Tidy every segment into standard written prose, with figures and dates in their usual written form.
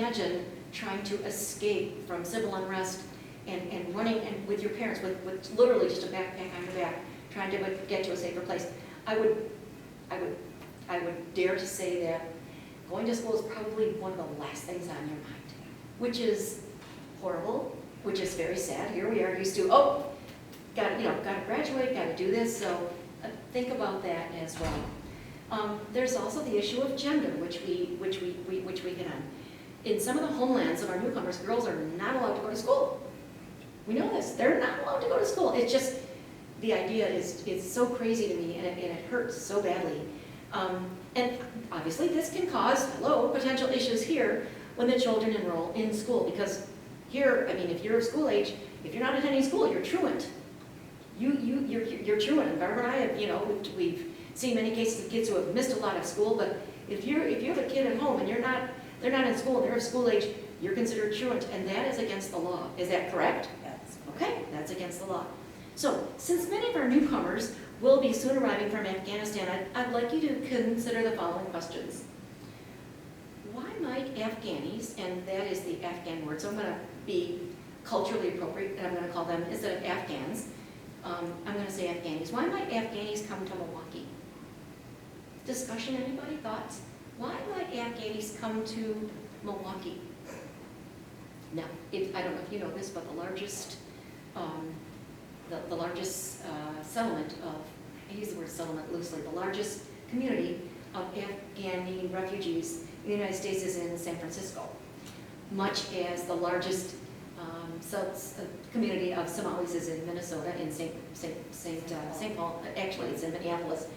Imagine trying to escape from civil unrest and running and with your parents with literally just a backpack on your back, trying to get to a safer place. I would dare to say that going to school is probably one of the last things on your mind, which is horrible, which is very sad. Here we are used to, oh, got to graduate, got to do this. So think about that as well. There's also the issue of gender, which we get on. In some of the homelands of our newcomers, girls are not allowed to go to school. We know this. They're not allowed to go to school. It's just, the idea is so crazy to me, and it hurts so badly. And obviously this can cause, potential issues here when the children enroll in school. Because here, I mean, if you're of school age, if you're not attending school, you're truant. You're truant. And Barbara and I have, we've seen many cases of kids who have missed a lot of school, but if you have a kid at home and they're not in school and they're of school age, you're considered truant, and that is against the law. Is that correct? Yes. Okay, that's against the law. So, since many of our newcomers will be soon arriving from Afghanistan, I'd like you to consider the following questions. Why might Afghanis, and that is the Afghan word, so I'm going to be culturally appropriate, and I'm going to call them, instead of Afghans, I'm going to say Afghanis. Why might Afghanis come to Milwaukee? Discussion, anybody? Thoughts? Why might Afghanis come to Milwaukee? Now, I don't know if you know this, but the largest settlement of, I use the word settlement loosely, the largest community of Afghani refugees in the United States is in San Francisco, much as the largest community of Somalis is in Minnesota, in St. Paul. Actually, it's in Minneapolis.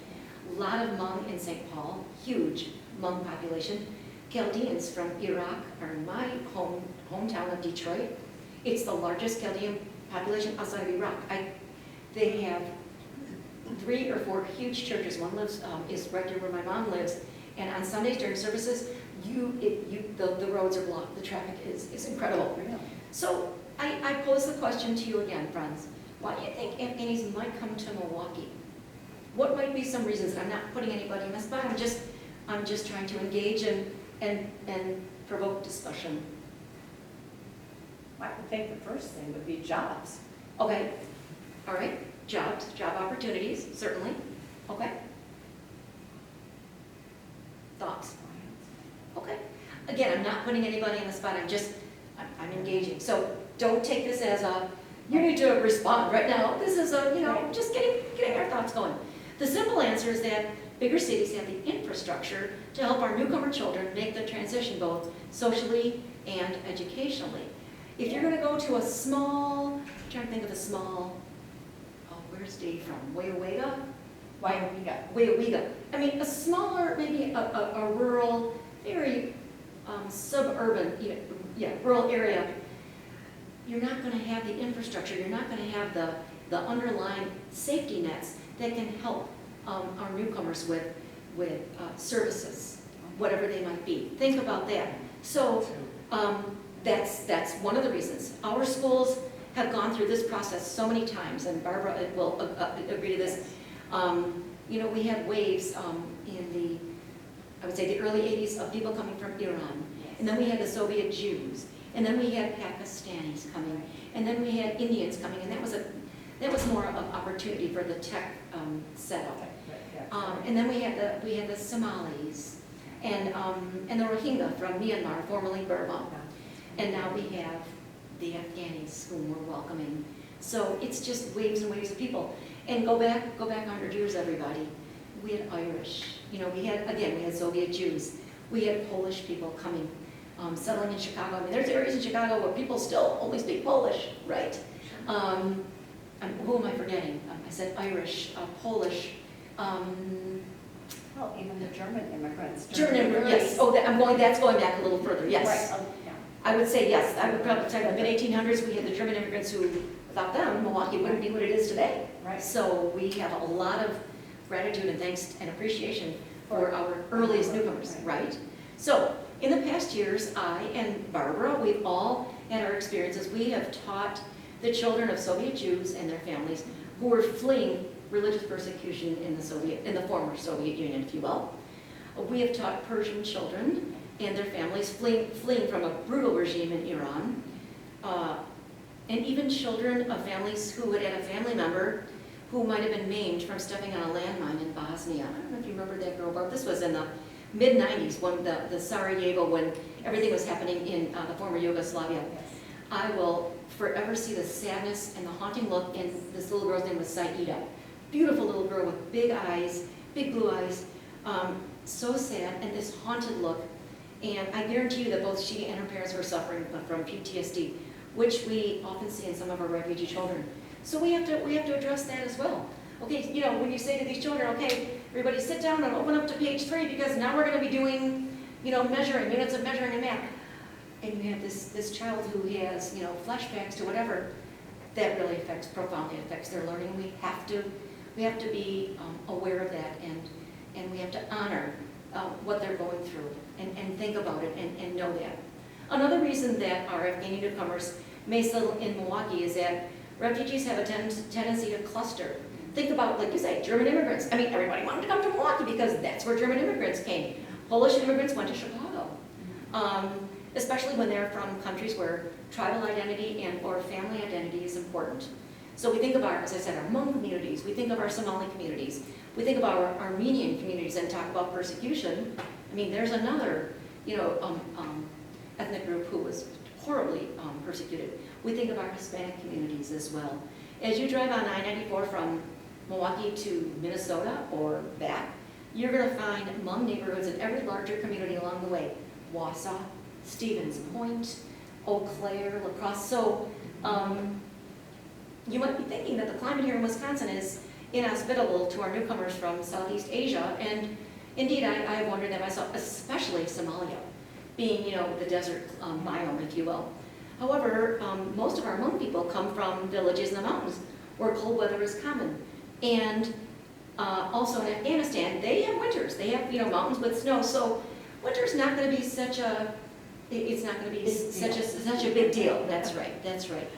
A lot of Hmong in St. Paul, huge Hmong population. Chaldeans from Iraq are in my hometown of Detroit. It's the largest Chaldean population outside of Iraq. They have 3 or 4 huge churches. One is right here where my mom lives, and on Sundays during services, the roads are blocked. The traffic is incredible. So I pose the question to you again, friends. Why do you think Afghanis might come to Milwaukee? What might be some reasons? I'm not putting anybody in the spot. I'm just trying to engage and provoke discussion. I would think the first thing would be jobs. Okay, all right, jobs, job opportunities, certainly. Okay. Thoughts? Okay. Again, I'm not putting anybody in the spot. I'm engaging. So don't take this as you need to respond right now. This is just getting our thoughts going. The simple answer is that bigger cities have the infrastructure to help our newcomer children make the transition both socially and educationally. If you're going to go to a small, I'm trying to think of a small, where's Dave from? Wayawega? Wayawega. I mean, a smaller, maybe a rural, very suburban, rural area. You're not going to have the infrastructure. You're not going to have the underlying safety nets that can help our newcomers with services, whatever they might be. Think about that. So that's one of the reasons. Our schools have gone through this process so many times, and Barbara will agree to this. We had waves in I would say the early 80s of people coming from Iran, and then we had the Soviet Jews, and then we had Pakistanis coming, and then we had Indians coming, and that was more of an opportunity for the tech setup. And then we had the Somalis and the Rohingya from Myanmar, formerly Burma, and now we have the Afghanis whom we're welcoming. So it's just waves and waves of people. And go back 100 years, everybody. We had Irish. We had Soviet Jews. We had Polish people coming, settling in Chicago. I mean, there's areas in Chicago where people still only speak Polish, right? Who am I forgetting? I said Irish, Polish. Even the German immigrants. German immigrants, yes. That's going back a little further, yes. Right. I would say yes. I would probably say in the mid-1800s we had the German immigrants who, without them, Milwaukee wouldn't be what it is today. Right. So we have a lot of gratitude and thanks and appreciation for our earliest newcomers, right? So in the past years, I and Barbara, we've all had our experiences. We have taught the children of Soviet Jews and their families who were fleeing religious persecution in the former Soviet Union, if you will. We have taught Persian children and their families fleeing from a brutal regime in Iran, and even children of families who had had a family member who might have been maimed from stepping on a landmine in Bosnia. I don't know if you remember that girl, but this was in the mid-90s, when the Sarajevo, when everything was happening in the former Yugoslavia. Yes. I will forever see the sadness and the haunting look in this little girl's name was Saida. Beautiful little girl with big eyes, big blue eyes, so sad, and this haunted look. And I guarantee you that both she and her parents were suffering from PTSD, which we often see in some of our refugee children. So we have to address that as well. Okay, you know, when you say to these children, okay, everybody sit down and open up to page 3 because now we're going to be doing, you know, measuring, units of measuring and math. And you have this child who has, you know, flashbacks to whatever, that really profoundly affects their learning. We have to be aware of that, and we have to honor what they're going through and think about it and know that. Another reason that our Afghani newcomers may settle in Milwaukee is that refugees have a tendency to cluster. Think about, like you say, German immigrants. I mean, everybody wanted to come to Milwaukee because that's where German immigrants came. Polish immigrants went to Chicago, especially when they're from countries where tribal identity and or family identity is important. So we think of our, as I said, our Hmong communities, we think of our Somali communities, we think of our Armenian communities and talk about persecution. I mean, there's another, you know, ethnic group who was horribly persecuted. We think of our Hispanic communities as well. As you drive on I-94 from Milwaukee to Minnesota or back, you're going to find Hmong neighborhoods in every larger community along the way. Wausau, Stevens Point, Eau Claire, La Crosse. So you might be thinking that the climate here in Wisconsin is inhospitable to our newcomers from Southeast Asia, and indeed I wondered that myself, especially Somalia, being, you know, the desert biome, if you will. However, most of our Hmong people come from villages in the mountains where cold weather is common. And also in Afghanistan, they have winters. They have, you know, mountains with snow. So winter's not going to be such a, it's not going to be such a big deal. That's right, that's right.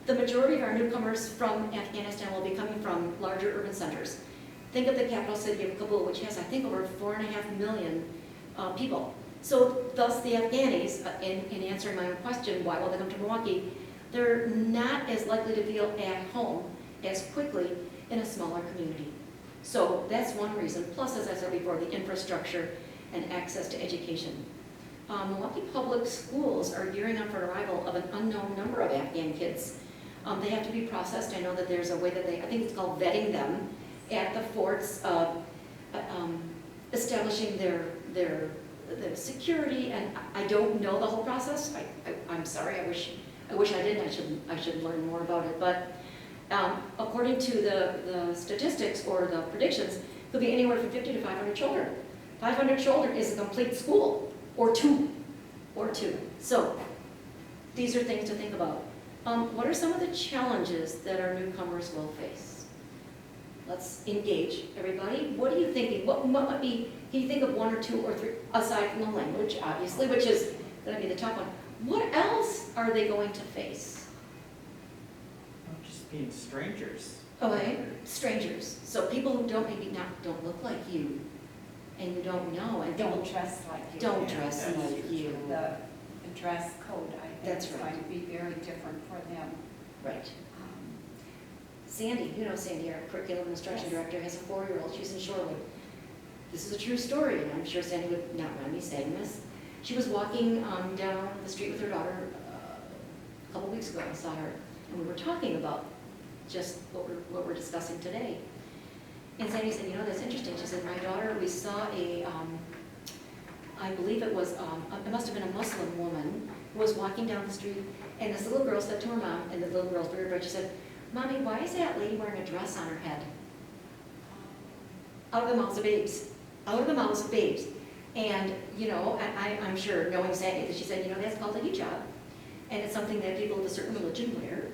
The majority of our newcomers from Afghanistan will be coming from larger urban centers. Think of the capital city of Kabul, which has, I think, over 4.5 million people. So thus the Afghanis, in answering my own question, why will they come to Milwaukee, they're not as likely to feel at home as quickly in a smaller community. So that's one reason. Plus, as I said before, the infrastructure and access to education. Milwaukee Public Schools are gearing up for an arrival of an unknown number of Afghan kids. They have to be processed. I know that there's a way that I think it's called vetting them at the forts, establishing their security, and I don't know the whole process. I'm sorry, I wish I did. I should learn more about it. But according to the statistics or the predictions, it could be anywhere from 50 to 500 children. 500 children is a complete school, or two. So these are things to think about. What are some of the challenges that our newcomers will face? Let's engage everybody. What are you thinking? What might be, can you think of 1 or 2 or 3, aside from the language, obviously, which is going to be the top one. What else are they going to face? Well, just being strangers. Okay, strangers. So people who don't look like you, and you don't know, and Don't people dress like you. don't dress Yeah, like you. The dress code, I think, That's is right. going to be very different for them. Right. Sandy, you know Sandy, our curriculum instruction Yes. director, has a 4-year-old. She's in Shorewood. This is a true story, and I'm sure Sandy would not mind me saying this. She was walking down the street with her daughter a couple weeks ago. I saw her, and we were talking about just what we're discussing today. And Sandy said, you know, that's interesting. She said, my daughter, we saw I believe it was, it must have been a Muslim woman who was walking down the street, and this little girl said to her mom, and the little girl's very bright, she said, Mommy, why is that lady wearing a dress on her head? Out of the mouths of babes. Out of the mouths of babes. And, you know, I'm sure, knowing Sandy, that she said, you know, that's called a hijab. And it's something that people of a certain religion wear.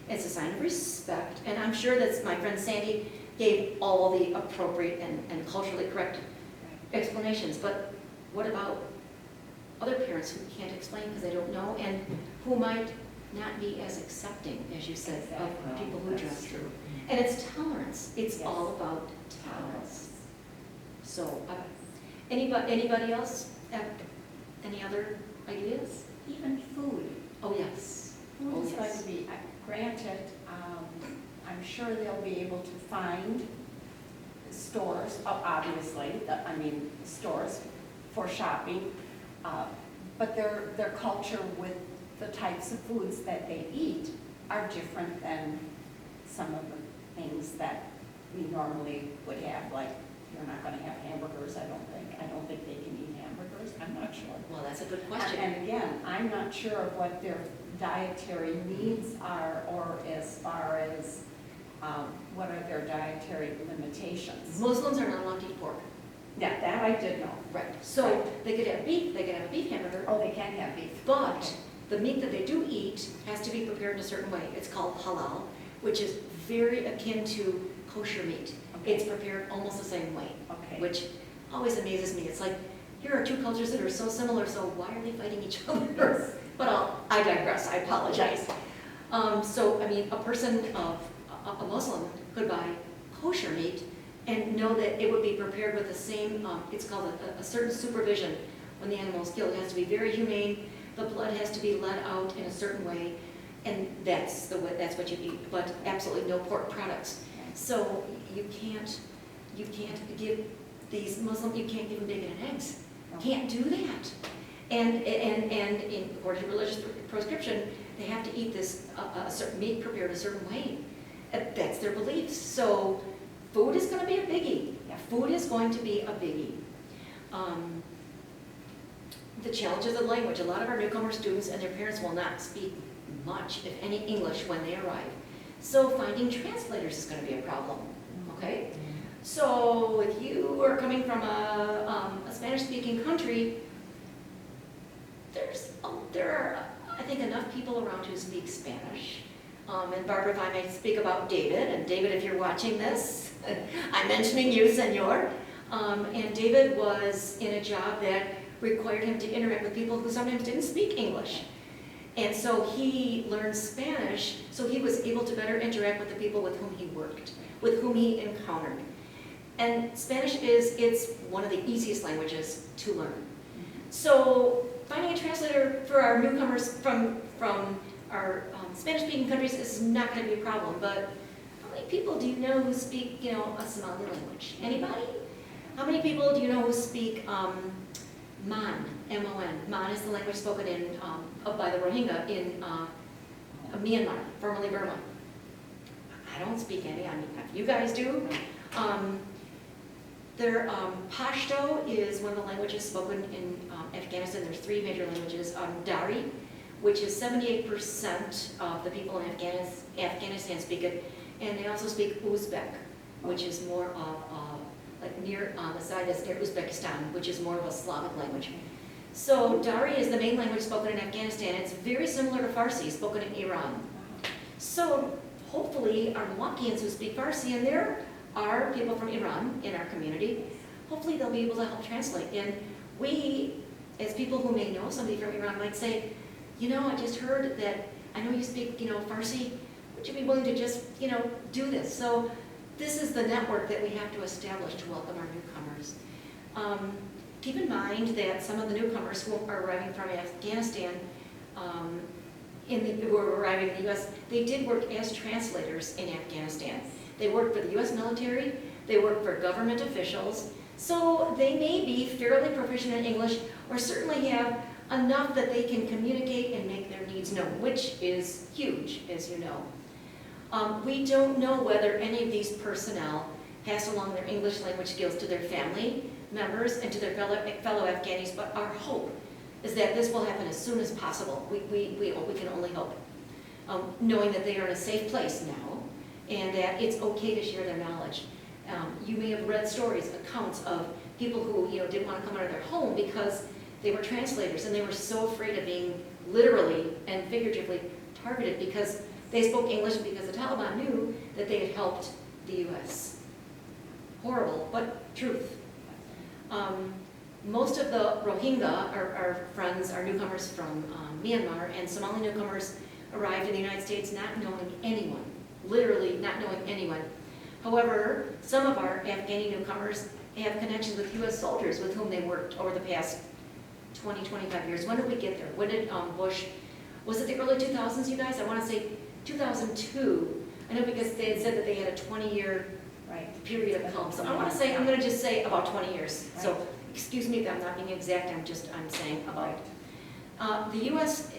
It's a sign of respect. And I'm sure that my friend Sandy gave all the appropriate and culturally correct explanations. But what about other parents who can't explain because they don't know, and who might not be as accepting, as you said, of people who dress. True. And it's tolerance. It's Yes. all about tolerance. So, anybody else Any other ideas? Even food. Oh, yes. Food Oh, is going yes. to be, granted, I'm sure they'll be able to find stores, obviously, stores for shopping, but their culture with the types of foods that they eat are different than some of the things that we normally would have, like, you're not gonna have hamburgers, I don't think. I don't think they can eat hamburgers, I'm not sure. Well, that's a good question. And again, I'm not sure of what their dietary needs are, or as far as, what are their dietary limitations. Muslims are not allowed to eat pork. Yeah, that I did know. Right. So they could have beef, they could have a beef hamburger, Oh, they can have beef. but Okay. the meat that they do eat has to be prepared in a certain way. It's called halal, which is very akin to kosher meat. Okay. It's prepared almost the same way, Okay. which always amazes me. It's like, here are two cultures that are so similar, so why are they fighting each other? But I digress, I apologize. So, I mean, a person of, a Muslim could buy kosher meat and know that it would be prepared with the same, it's called a certain supervision when the animal is killed. It has to be very humane, the blood has to be let out in a certain way, and that's what you eat, but absolutely no pork products. So you can't give these Muslim, you can't give them bacon and eggs. Can't do that. And in, according to religious prescription, they have to eat this a certain meat prepared a certain way. That's their beliefs. So food is going to be a biggie. Yeah. Food is going to be a biggie. The challenges of language. A lot of our newcomer students and their parents will not speak much, if any, English when they arrive. So finding translators is going to be a problem. Okay? So if you are coming from a Spanish-speaking country, there are, I think, enough people around who speak Spanish. And Barbara, if I may speak about David, and David, if you're watching this, I'm mentioning you, senor. And David was in a job that required him to interact with people who sometimes didn't speak English. And so he learned Spanish, so he was able to better interact with the people with whom he worked, with whom he encountered. And Spanish it's one of the easiest languages to learn. So finding a translator for our newcomers from our Spanish-speaking countries is not going to be a problem, but how many people do you know who speak, a Somali language? Anybody? How many people do you know who speak Mon, M-O-N? Mon is the language spoken by the Rohingya in Myanmar, formerly Burma. I don't speak any, I mean, you guys do. Their Pashto is one of the languages spoken in Afghanistan. There's 3 major languages. Dari, which is 78% of the people in Afghanistan speak it, and they also speak Uzbek, which is more of like near on the side that's near Uzbekistan, which is more of a Slavic language. So Dari is the main language spoken in Afghanistan. It's very similar to Farsi, spoken in Iran. So hopefully our Malakians who speak Farsi, and there are people from Iran in our community, hopefully they'll be able to help translate. And we, as people who may know somebody from Iran, might say, I just heard that, I know you speak, Farsi, would you be willing to just, do this? So this is the network that we have to establish to welcome our newcomers. Keep in mind that some of the newcomers who are arriving from Afghanistan, who are arriving in the U.S., they did work as translators in Afghanistan. They worked for the U.S. military, they worked for government officials, so they may be fairly proficient in English, or certainly have enough that they can communicate and make their needs known, which is huge, as you know. We don't know whether any of these personnel pass along their English language skills to their family members and to their fellow Afghanis, but our hope is that this will happen as soon as possible. We can only hope. Knowing that they are in a safe place now, and that it's okay to share their knowledge. You may have read stories, accounts of people who didn't want to come out of their home because they were translators, and they were so afraid of being literally and figuratively targeted because they spoke English, because the Taliban knew that they had helped the U.S. Horrible, but truth. Most of the Rohingya, our friends, our newcomers from Myanmar, and Somali newcomers arrived in the United States not knowing anyone, literally not knowing anyone. However, some of our Afghani newcomers have connections with U.S. soldiers with whom they worked over the past 20, 25 years. When did we get there? When did Bush, was it the early 2000s, you guys? I want to say 2002. I know because they had said that they had a 20-year Right. period of calm. So I want to say, I'm going to just say about 20 years. So Right. excuse me if I'm not being exact, I'm saying about. Right. The U.S.,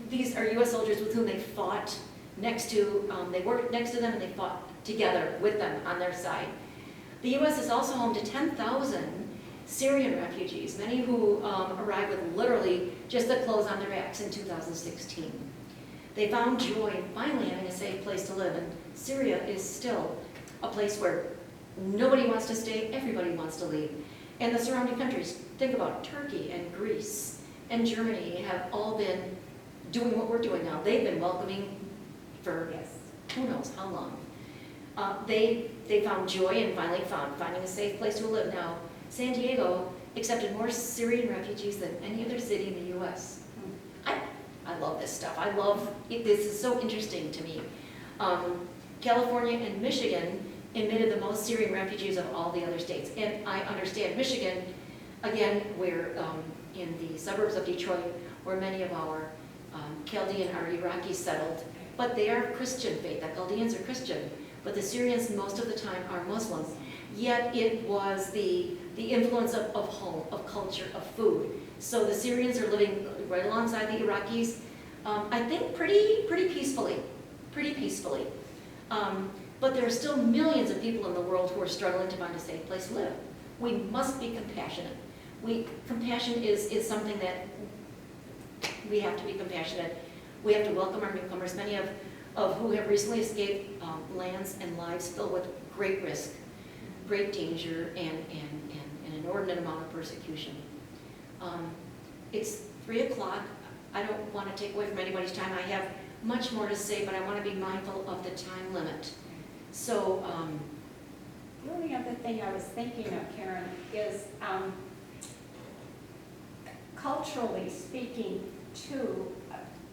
these are U.S. soldiers with whom they fought next to, they worked next to them and they fought together with them on their side. The U.S. is also home to 10,000 Syrian refugees, many who arrived with literally just the clothes on their backs in 2016. They found joy in finally having a safe place to live, and Syria is still a place where nobody wants to stay, everybody wants to leave. And the surrounding countries, think about it, Turkey and Greece and Germany have all been doing what we're doing now. They've been welcoming for Yes. who knows how long. They found joy and finally finding a safe place to live. Now, San Diego accepted more Syrian refugees than any other city in the U.S. I love this stuff. I love it. This is so interesting to me. California and Michigan admitted the most Syrian refugees of all the other states. And I understand Michigan, again, we're in the suburbs of Detroit, where many of our Chaldean, our Iraqis settled. But they are Christian faith. The Chaldeans are Christian. But the Syrians, most of the time, are Muslims. Yet it was the influence of home, of culture, of food. So the Syrians are living right alongside the Iraqis, I think pretty peacefully, but there are still millions of people in the world who are struggling to find a safe place to live. We must be compassionate. Compassion is something that we have to be compassionate. We have to welcome our newcomers, many of who have recently escaped lands and lives filled with great risk, great danger, and an inordinate amount of persecution. It's 3 o'clock. I don't want to take away from anybody's time. I have much more to say, but I want to be mindful of the time limit. So, The only other thing I was thinking of, Karen, is culturally speaking too,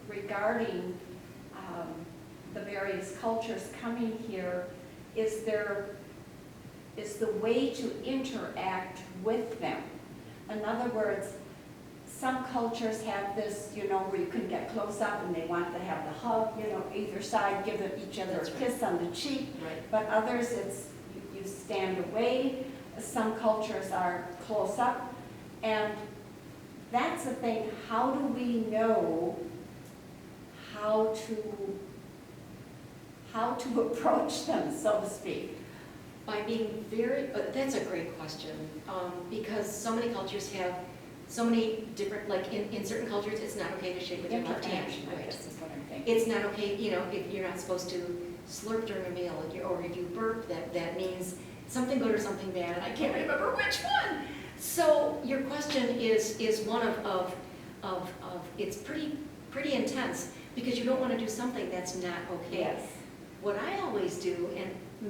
regarding the various cultures coming here, is the way to interact with them. In other words, some cultures have this, where you can get close up and they want to have the hug, either side, give each other That's a right. kiss on the cheek. right. But others, it's, you stand away. Some cultures are close up. And that's the thing, how do we know how to approach them, so to speak? By being that's a great question, because so many cultures have so many different, like in certain cultures, it's not okay to shake with your left hand. Interaction, I Right. guess is what I'm thinking. It's not okay, if you're not supposed to slurp during a meal, or if you burp, that means something good or something bad, and I can't remember which one. So your question is one of it's pretty intense, because you don't want to do something that's not okay. Yes. What I always do, and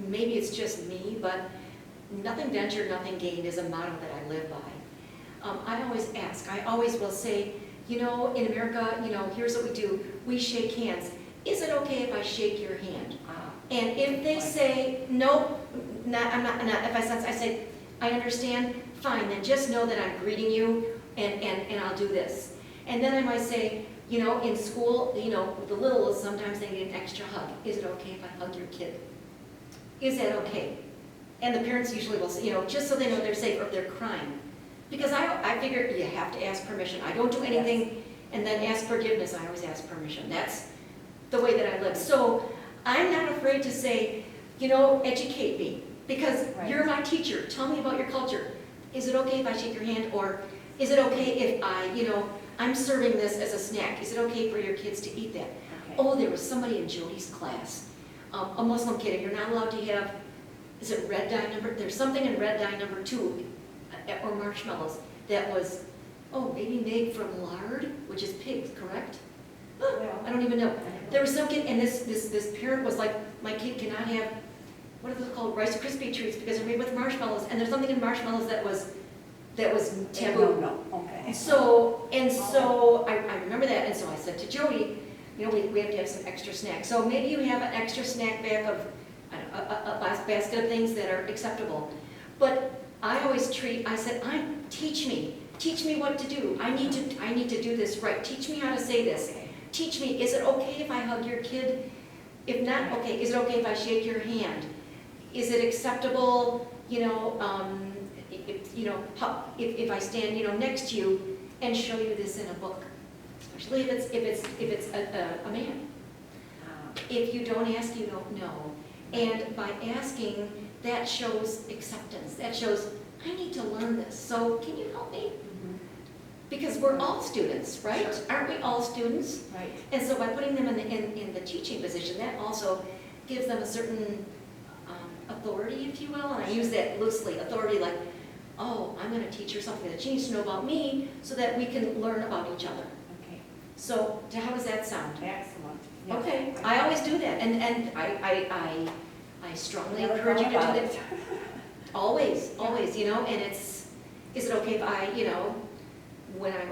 maybe it's just me, but nothing ventured, nothing gained is a motto that I live by. I always ask, I always will say, in America, here's what we do. We shake hands. Is it okay if I shake your hand? And if they say, nope, I'm not, if I say, I understand, fine, then just know that I'm greeting you and I'll do this. And then I might say, in school, the little, sometimes they need an extra hug. Is it okay if I hug your kid? Is that okay? And the parents usually will say, just so they know they're safe, or if they're crying. Because I figure you have to ask permission. I don't do anything and then ask forgiveness. I always ask permission. That's the way that I live. So I'm not afraid to say, educate me. Because you're my teacher. Tell me about your culture. Is it okay if I shake your hand? Or is it okay if I'm serving this as a snack. Is it okay for your kids to eat that? Okay. Oh, there was somebody in Jody's class, a Muslim kid, and you're not allowed to have, is it red dye number? There's something in red dye number 2, or marshmallows, that was, maybe made from lard, which is pigs, correct? Well, I don't even know. There was some kid, and this parent was like, my kid cannot have, what are those called, Rice Krispie treats, because they're made with marshmallows, and there's something in marshmallows that was taboo. No, okay. So I remember that, and so I said to Jody, we have to have some extra snacks. So maybe you have an extra snack bag of, a basket of things that are acceptable. But I always I said, teach me Teach me what to do. I need to do this right. Teach me how to say this. Teach me, is it okay if I hug your kid? If not, okay, is it okay if I shake your hand? Is it acceptable, if I stand, next to you and show you this in a book? Especially if it's a man. If you don't ask, you don't know. And by asking, that shows acceptance. That shows, I need to learn this, so can you help me? Because we're all students, right? Sure. Aren't we all students? Right. And so by putting them in the teaching position, that also gives them a certain authority, if you will. And I use that loosely, authority like, oh, I'm going to teach her something that she needs to know about me so that we can learn about each other. Okay. So how does that sound? Excellent. Yes. Okay, I always do that, and I strongly Never encourage you to do thought that. about it. Always, and is it okay if I, when I'm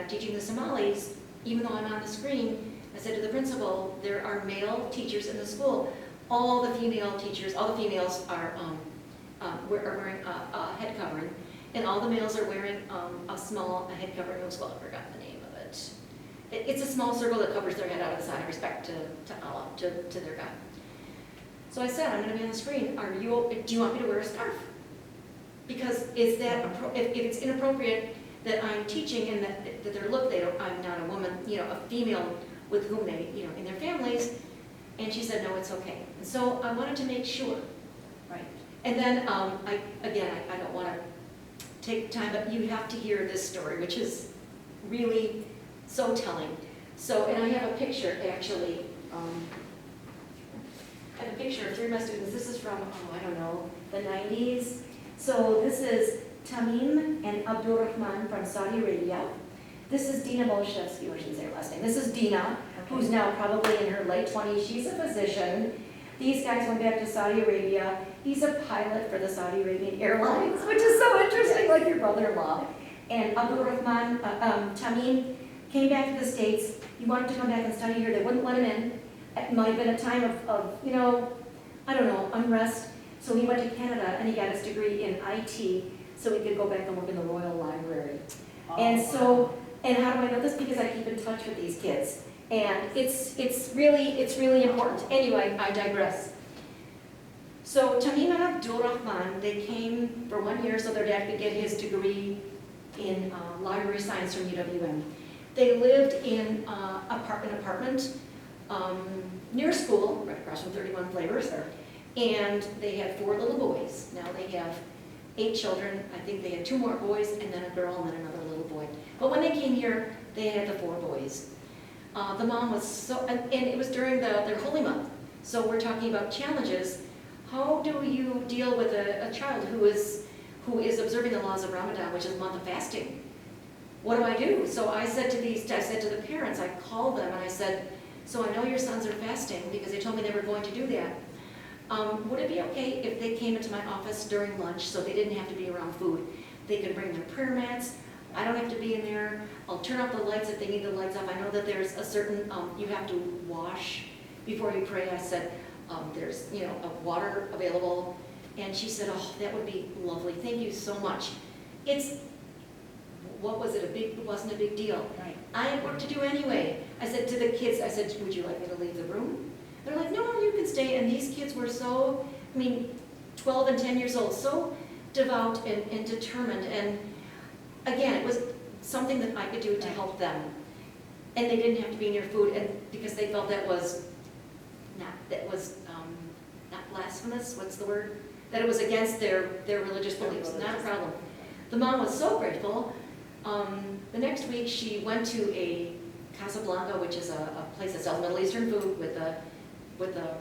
teaching the Somalis, even though I'm on the screen, I said to the principal, there are male teachers in the school. All the female teachers, all the females are wearing a head covering, and all the males are wearing a head covering. I forgot the name of it. It's a small circle that covers their head out of the side of respect to Allah, to their God. So I said, I'm going to be on the screen. Do you want me to wear a scarf? Because if it's inappropriate that I'm teaching and that I'm not a woman, a female with whom they, in their families. And she said, no, it's okay. And so I wanted to make sure. Right. And then, I don't want to take time, but you have to hear this story, which is really so telling. So, and I have a picture, actually. I have a picture of 3 of my students. This is from, the 90s. So this is Tamim and Abdurrahman from Saudi Arabia. This is Dina Bolshevsky, or I shouldn't say her last name. This is Dina, who's now probably in her late 20s. She's a physician. These guys went back to Saudi Arabia. He's a pilot for the Saudi Arabian Airlines, which is so interesting, like your brother-in-law. And Abdurrahman, Tamim, came back to the States. He wanted to come back and study here. They wouldn't let him in. It might have been a time of unrest. So he went to Canada and he got his degree in IT so he could go back and work in the Royal Library. And how do I know this? Because I keep in touch with these kids. And it's really important. Anyway, I digress. So Tamim and Abdurrahman, they came for 1 year so their dad could get his degree in library science from UWM. They lived in an apartment near school, right across from 31 Flavors. And they had 4 little boys. Now they have 8 children. I think they had 2 more boys and then a girl and then another little boy. But when they came here, they had the 4 boys. The mom was and it was during their holy month. So we're talking about challenges. How do you deal with a child who is observing the laws of Ramadan, which is a month of fasting? What do I do? So I said to the parents, I called them and I said, so I know your sons are fasting because they told me they were going to do that. Would it be okay if they came into my office during lunch so they didn't have to be around food? They could bring their prayer mats. I don't have to be in there. I'll turn off the lights if they need the lights off. I know that there's a certain, you have to wash before you pray. I said, there's, a water available. And she said, oh, that would be lovely. Thank you so much. It wasn't a big deal. Right. I had work to do anyway. I said to the kids, would you like me to leave the room? They're like, no, you can stay. And these kids were 12 and 10 years old, so devout and determined. And again, it was something that I could do to help them. And they didn't have to be near food, and because they felt that was not blasphemous, what's the word? That it was against their religious beliefs, not a problem. The mom was so grateful. The next week, she went to a Casablanca, which is a place that sells Middle Eastern food with a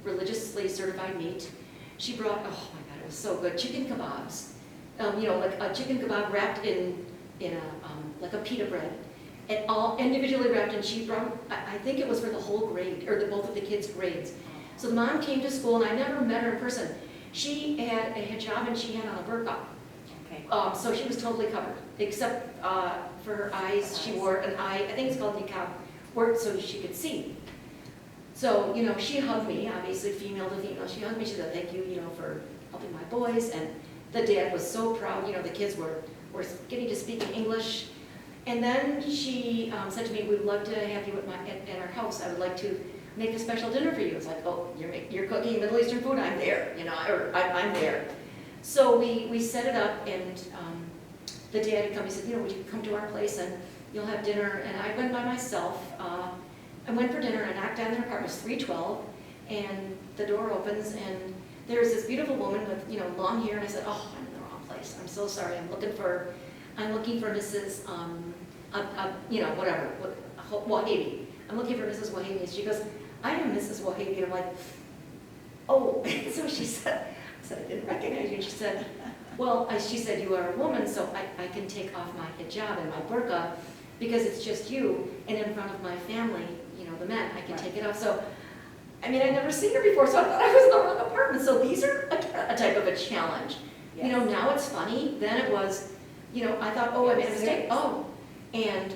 religiously certified meat. She brought, oh my God, it was so good, chicken kebabs. Like a chicken kebab wrapped in like a pita bread, and all individually wrapped. And she brought, I think it was for the whole grade, or both of the kids' grades. So the mom came to school, and I never met her in person. She had a hijab and she had on a burqa. Okay. So she was totally covered, except for her eyes. She wore an eye, I think it's called niqab, so she could see. So, she hugged me, obviously female to female. She hugged me, she said, thank you, for helping my boys. And the dad was so proud, the kids were we're getting to speak in English. And then she said to me, we'd love to have you at our house. I would like to make a special dinner for you. It's like, oh, you're cooking Middle Eastern food, I'm there, or I'm there. So we set it up, and the dad had come, he said, would you come to our place and you'll have dinner? And I went by myself. I went for dinner, and I knocked on their apartment. It was 312, and the door opens, and there's this beautiful woman with, long hair, and I said, oh, I'm in the wrong place. I'm so sorry. I'm looking for Mrs. Whatever, Wahabi. I'm looking for Mrs. Wahabi. And she goes, I am Mrs. Wahabi. And I'm like, oh. So she said, I didn't recognize you. She said, well, she said, you are a woman, so I can take off my hijab and my burqa because it's just you, and in front of my family, the men, I can take it off. So, I'd never seen her before, so I thought I was in the wrong apartment. So these are a type of a challenge. Yes. Now it's funny. Then it was, I thought, oh, I made a mistake. Oh, and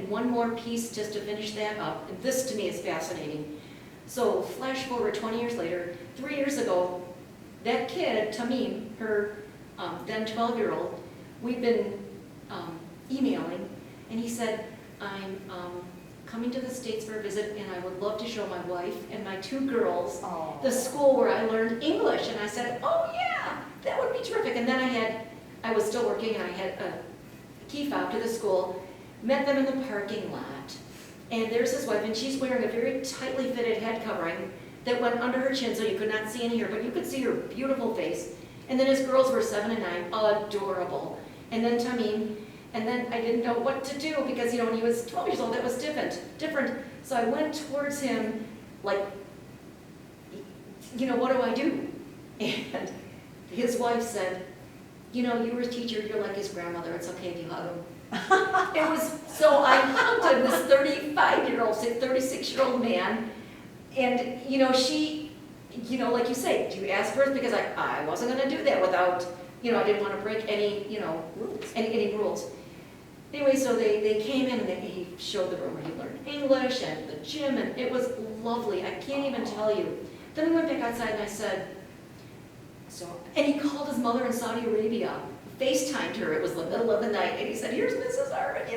one more piece just to finish that up. And this to me is fascinating. So flash forward 20 years later, 3 years ago, that kid, Tamim, her then 12-year-old, we've been emailing, and he said, I'm coming to the States for a visit, and I would love to show my wife and my 2 girls the school where I learned English. And I said, oh yeah, that would be terrific. And then I was still working, and I had a key fob to the school, met them in the parking lot, and there's his wife, and she's wearing a very tightly fitted head covering that went under her chin, so you could not see any hair, but you could see her beautiful face. And then his girls were 7 and 9, adorable. And then Tamim, and then I didn't know what to do because, when he was 12 years old, that was different. So I went towards him like, what do I do? And his wife said, you were a teacher, you're like his grandmother, it's okay if you hug him. So I hugged him, this 35-year-old, 36-year-old man, and, she, like you say, do you ask first? Because I wasn't going to do that without, I didn't want to break any, rules. Any rules. Anyway, so they came in, and he showed the room where he learned English and the gym, and it was lovely. I can't even tell you. Then we went back outside, and I said, and he called his mother in Saudi Arabia, FaceTimed her. It was the middle of the night, and he said, here's Mrs. Arvin.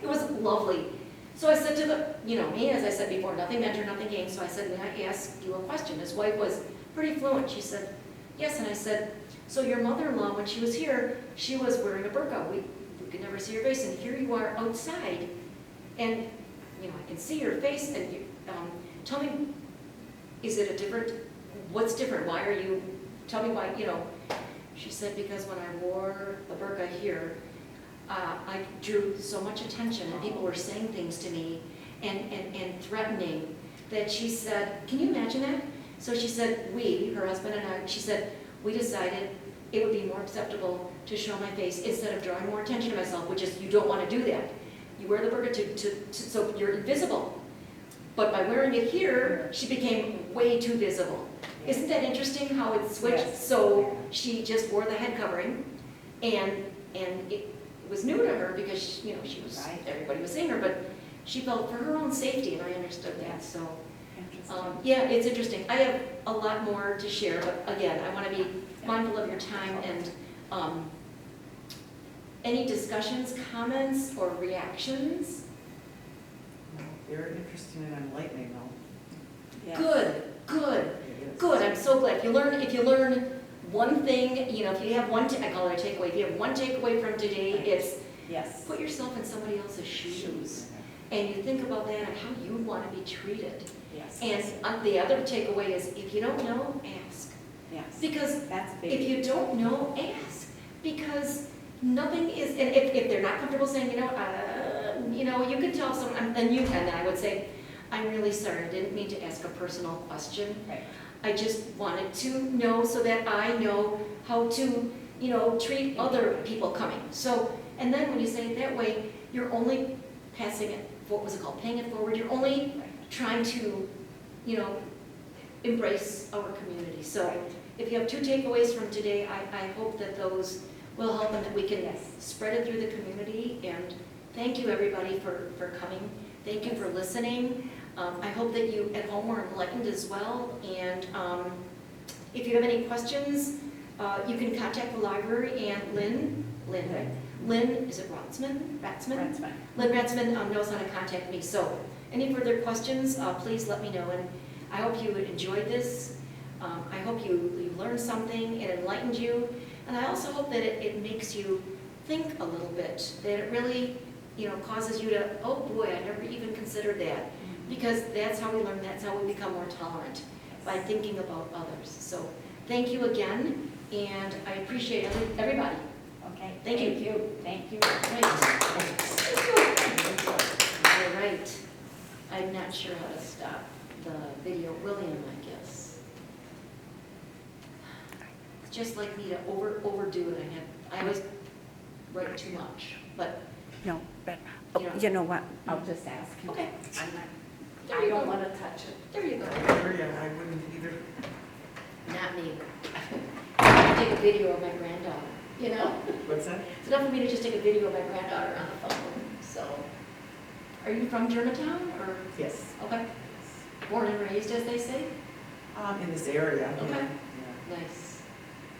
It was lovely. So I said to me, as I said before, nothing mentored, nothing gained. So I said, may I ask you a question? His wife was pretty fluent. She said, yes. And I said, so your mother-in-law, when she was here, she was wearing a burqa. We could never see her face, and here you are outside, and I can see your face. And tell me, is it what's different? Why are you? Tell me why. She said, because when I wore the burqa here, I drew so much attention, and people were saying things to me and threatening that she said, can you imagine that? So she said, her husband and I, she said, we decided it would be more acceptable to show my face instead of drawing more attention to myself, which is, you don't want to do that. You wear the burqa so you're invisible. But by wearing it here, she became way too visible. Isn't that interesting how it switched? Yes. So she just wore the head covering, and it was new to her because she was Right. Everybody was seeing her, but she felt for her own safety, and I understood that. So Interesting. yeah, it's interesting. I have a lot more to share, but again, I want to be mindful of your time, and any discussions, comments, or reactions? Very interesting and enlightening, though. Yes. Good. It is. Good, I'm so glad. If you learn one thing, if you have I call it a takeaway. If you have one takeaway from today, it's Yes. put yourself in somebody else's shoes. And you think about that and how you want to be treated. Yes. And the other takeaway is, if you don't know, ask. Yes. Because That's big. if you don't know, ask. Because nothing is, and if they're not comfortable saying, you can tell someone, and I would say, I'm really sorry, I didn't mean to ask a personal question. Right. I just wanted to know so that I know how to, treat other people coming. So, and then when you say it that way, you're only passing it, what was it called, paying it forward. You're only trying to, embrace our community. So Right. if you have 2 takeaways from today, I hope that those will help and that we can Yes. spread it through the community. And thank you, everybody, for coming. Thank you for listening. I hope that you at home were enlightened as well. And if you have any questions, you can contact the library and Lynn Lynn, right? Lynn, is it Ratzman? That's fine. Lynn Ratzman knows how to contact me, so any further questions, please let me know, and I hope you enjoyed this. I hope you learned something, it enlightened you, and I also hope that it makes you think a little bit, that it really, causes you to, oh boy, I never even considered that, because that's how we learn, that's how we become more tolerant, by thinking about others. So, thank you again, and I appreciate everybody. Okay. Thank you. Thank you. Right. All right. I'm not sure how to stop the video. William, I guess. It's just like me to overdo it. I always write too much, but, No, but, You know. you know what, I'll just ask him. okay. I'm not, There I you don't go. want to touch it. There you go. I wouldn't either. Not me. I take a video of my granddaughter, What's that? It's enough for me to just take a video of my granddaughter on the phone, so. Are you from Germantown, or? Yes. Okay. Born and raised, as they say? In this area. Okay. Yeah. Nice.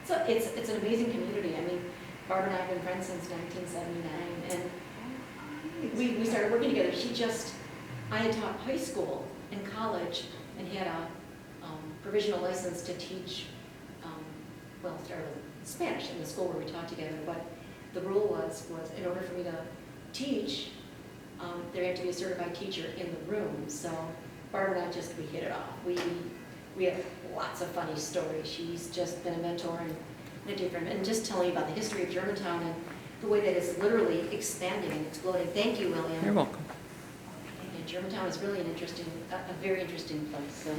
So it's an amazing community. I mean, Barb and I have been friends since 1979, and we started working together. I had taught high school and college, and had a provisional license to teach, started with Spanish in the school where we taught together, but the rule was in order for me to teach, there had to be a certified teacher in the room. So Barb and I we hit it off. We have lots of funny stories. She's just been a mentor and a dear friend, and just telling you about the history of Germantown and the way that it's literally expanding and exploding. Thank you, William. You're welcome. And Germantown is really a very interesting place. So.